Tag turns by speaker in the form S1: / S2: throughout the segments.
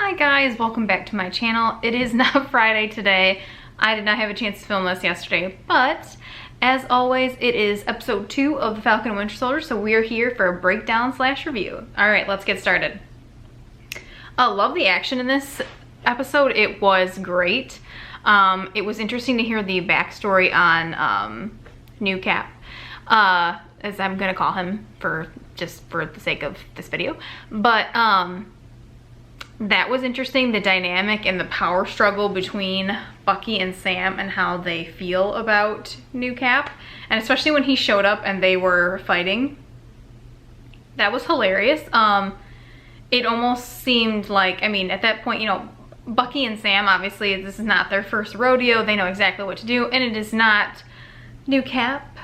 S1: Hi guys, welcome back to my channel. It is not Friday today. I did not have a chance to film this yesterday, but as always, it is episode 2 of The Falcon and Winter Soldier, so we are here for a breakdown / review. Alright, let's get started. Love the action in this episode. It was great. It was interesting to hear the backstory on New Cap, as I'm gonna call him for the sake of this video. But that was interesting, the dynamic and the power struggle between Bucky and Sam and how they feel about New Cap, and especially when he showed up and they were fighting. That was hilarious. It almost seemed like, I mean, at that point, you know, Bucky and Sam, obviously this is not their first rodeo. They know exactly what to do, and it is not New Cap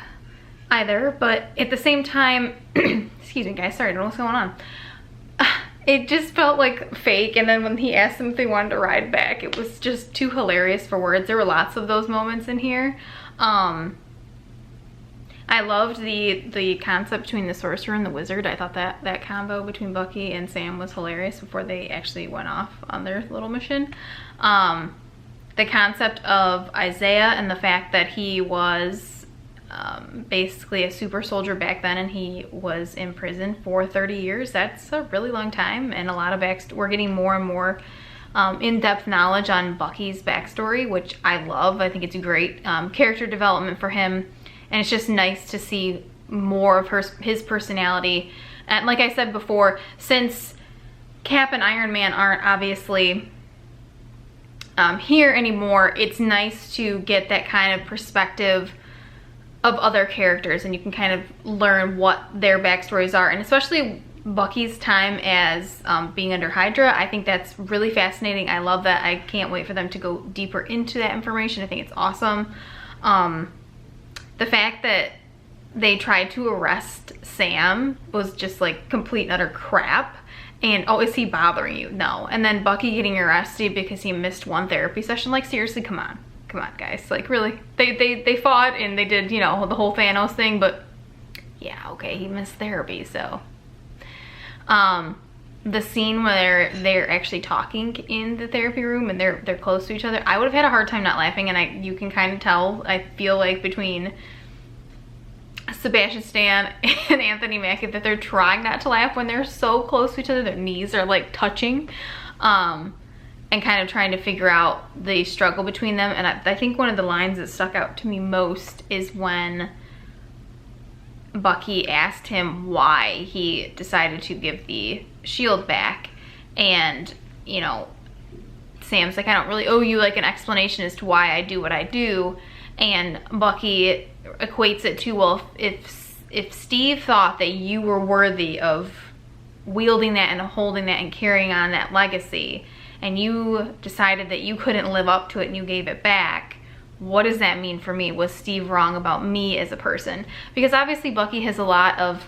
S1: either, but at the same time, excuse me guys, sorry, I don't know what's going on. It just felt like fake, and then when he asked them if they wanted to ride back, it was just too hilarious for words. There were lots of those moments in here. I loved the concept between the sorcerer and the wizard. I thought that combo between Bucky and Sam was hilarious before they actually went off on their little mission. The concept of Isaiah and the fact that he was basically a super soldier back then, and he was in prison for 30 years. That's a really long time, and a lot of we're getting more and more in-depth knowledge on Bucky's backstory, which I love. I think it's a great character development for him, and it's just nice to see more of his personality. And like I said before, since Cap and Iron Man aren't obviously here anymore, it's nice to get that kind of perspective of other characters, and you can kind of learn what their backstories are, and especially Bucky's time as being under Hydra. I think that's really fascinating. I love that. I can't wait for them to go deeper into that information. I think it's awesome. The fact that they tried to arrest Sam was just like complete and utter crap. And oh, is he bothering you? No. And then Bucky getting arrested because he missed one therapy session. Like, seriously, come on. Come on guys, like really, they fought and they did, you know, the whole Thanos thing, but yeah, okay, he missed therapy. So the scene where they're actually talking in the therapy room and they're close to each other, I would have had a hard time not laughing, and you can kind of tell, I feel like, between Sebastian Stan and Anthony Mackie that they're trying not to laugh when they're so close to each other. Their knees are like touching, and kind of trying to figure out the struggle between them. And I think one of the lines that stuck out to me most is when Bucky asked him why he decided to give the shield back, and, you know, Sam's like, I don't really owe you like an explanation as to why I do what I do, and Bucky equates it to, well, if Steve thought that you were worthy of wielding that and holding that and carrying on that legacy, and you decided that you couldn't live up to it and you gave it back, what does that mean for me? Was Steve wrong about me as a person? Because obviously Bucky has a lot of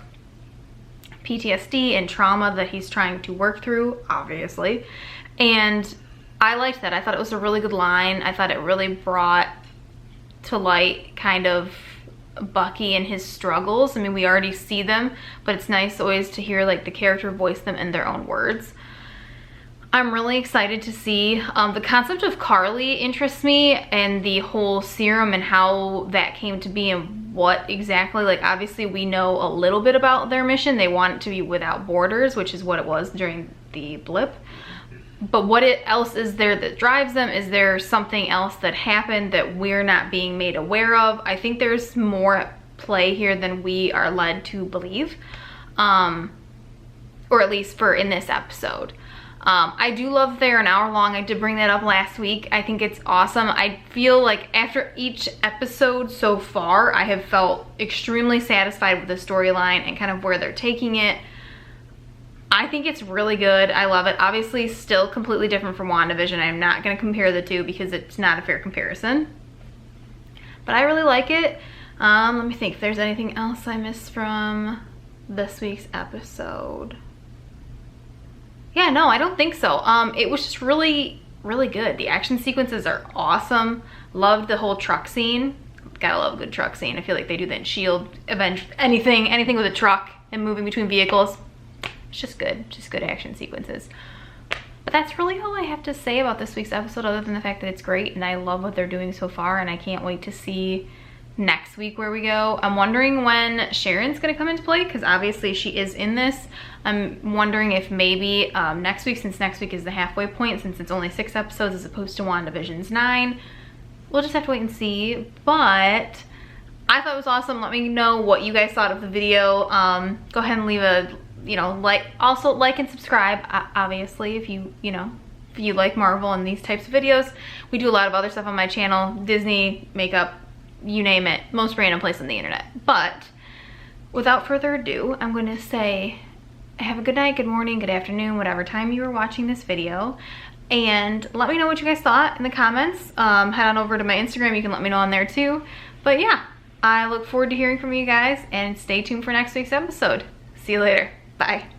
S1: PTSD and trauma that he's trying to work through, obviously. And I liked that. I thought it was a really good line. I thought it really brought to light kind of Bucky and his struggles. I mean, we already see them, but it's nice always to hear like the character voice them in their own words. I'm really excited to see. The concept of Carly interests me, and the whole serum and how that came to be and what exactly, like, obviously we know a little bit about their mission. They want it to be without borders, which is what it was during the blip. But what else is there that drives them? Is there something else that happened that we're not being made aware of? I think there's more at play here than we are led to believe, or at least for in this episode. I do love they're an hour long. I did bring that up last week. I think it's awesome. I feel like after each episode so far, I have felt extremely satisfied with the storyline and kind of where they're taking it. I think it's really good. I love it. Obviously, still completely different from WandaVision. I'm not going to compare the two because it's not a fair comparison. But I really like it. Let me think if there's anything else I missed from this week's episode. Yeah, no, I don't think so. It was just really, really good. The action sequences are awesome. Loved the whole truck scene. Gotta love a good truck scene. I feel like they do that in S.H.I.E.L.D. anything with a truck and moving between vehicles. It's just good action sequences. But that's really all I have to say about this week's episode, other than the fact that it's great and I love what they're doing so far, and I can't wait to see next week where we go. I'm wondering when Sharon's gonna come into play, because obviously she is in this. I'm wondering if maybe next week, since next week is the halfway point, since it's only 6 episodes as opposed to WandaVision's 9. We'll just have to wait and see. But I thought it was awesome. Let me know what you guys thought of the video. Go ahead and leave a, also like and subscribe, obviously, if you like Marvel and these types of videos. We do a lot of other stuff on my channel, Disney, makeup, you name it, most random place on the internet. But without further ado, I'm going to say have a good night, good morning, good afternoon, whatever time you are watching this video. And let me know what you guys thought in the comments. Head on over to my Instagram, you can let me know on there too. But yeah, I look forward to hearing from you guys, and stay tuned for next week's episode. See you later. Bye.